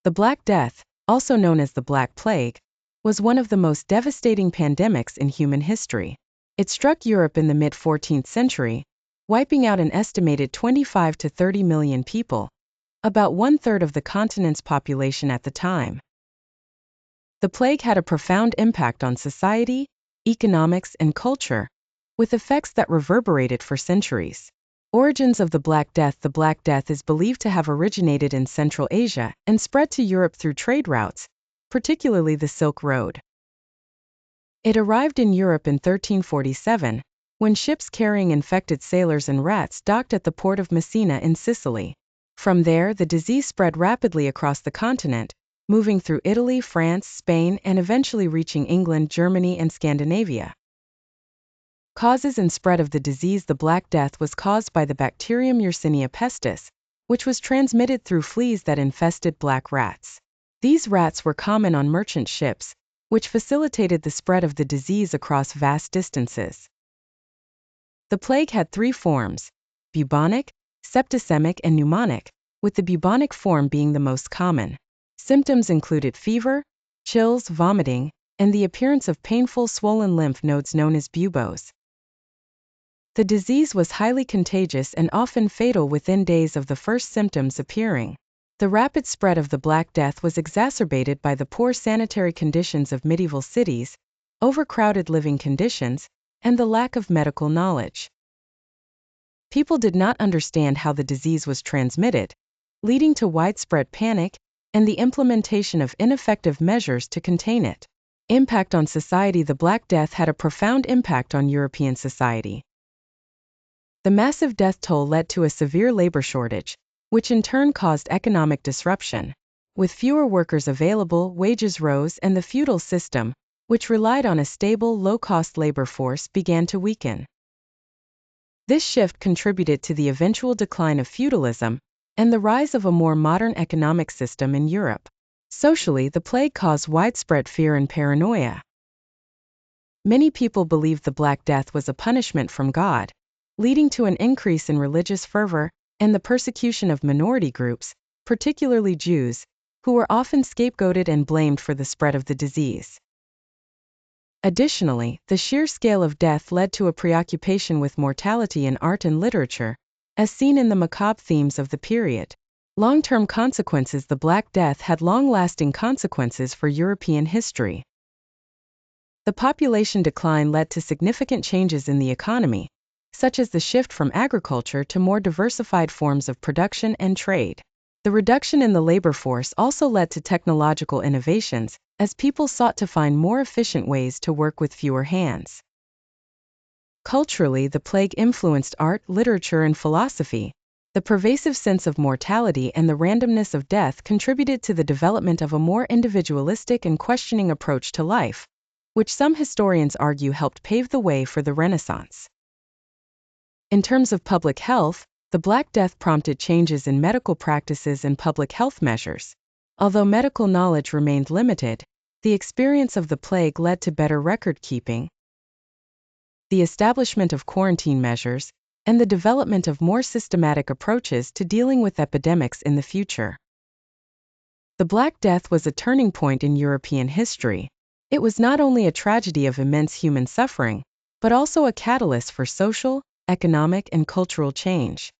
The Black Death, also known as the Black Plague, was one of the most devastating pandemics in human history. It struck Europe in the mid-14th century, wiping out an estimated 25 to 30 million people, about one-third of the continent's population at the time. The plague had a profound impact on society, economics, and culture, with effects that reverberated for centuries. Origins of the Black Death. The Black Death is believed to have originated in Central Asia and spread to Europe through trade routes, particularly the Silk Road. It arrived in Europe in 1347, when ships carrying infected sailors and rats docked at the port of Messina in Sicily. From there, the disease spread rapidly across the continent, moving through Italy, France, Spain, and eventually reaching England, Germany, and Scandinavia. Causes and spread of the disease. The Black Death was caused by the bacterium Yersinia pestis, which was transmitted through fleas that infested black rats. These rats were common on merchant ships, which facilitated the spread of the disease across vast distances. The plague had three forms: bubonic, septicemic, and pneumonic, with the bubonic form being the most common. Symptoms included fever, chills, vomiting, and the appearance of painful swollen lymph nodes known as buboes. The disease was highly contagious and often fatal within days of the first symptoms appearing. The rapid spread of the Black Death was exacerbated by the poor sanitary conditions of medieval cities, overcrowded living conditions, and the lack of medical knowledge. People did not understand how the disease was transmitted, leading to widespread panic and the implementation of ineffective measures to contain it. Impact on society. The Black Death had a profound impact on European society. The massive death toll led to a severe labor shortage, which in turn caused economic disruption. With fewer workers available, wages rose, and the feudal system, which relied on a stable, low-cost labor force, began to weaken. This shift contributed to the eventual decline of feudalism and the rise of a more modern economic system in Europe. Socially, the plague caused widespread fear and paranoia. Many people believed the Black Death was a punishment from God, leading to an increase in religious fervor and the persecution of minority groups, particularly Jews, who were often scapegoated and blamed for the spread of the disease. Additionally, the sheer scale of death led to a preoccupation with mortality in art and literature, as seen in the macabre themes of the period. Long-term consequences. The Black Death had long-lasting consequences for European history. The population decline led to significant changes in the economy, such as the shift from agriculture to more diversified forms of production and trade. The reduction in the labor force also led to technological innovations, as people sought to find more efficient ways to work with fewer hands. Culturally, the plague influenced art, literature, and philosophy. The pervasive sense of mortality and the randomness of death contributed to the development of a more individualistic and questioning approach to life, which some historians argue helped pave the way for the Renaissance. In terms of public health, the Black Death prompted changes in medical practices and public health measures. Although medical knowledge remained limited, the experience of the plague led to better record-keeping, the establishment of quarantine measures, and the development of more systematic approaches to dealing with epidemics in the future. The Black Death was a turning point in European history. It was not only a tragedy of immense human suffering, but also a catalyst for social, economic, and cultural change.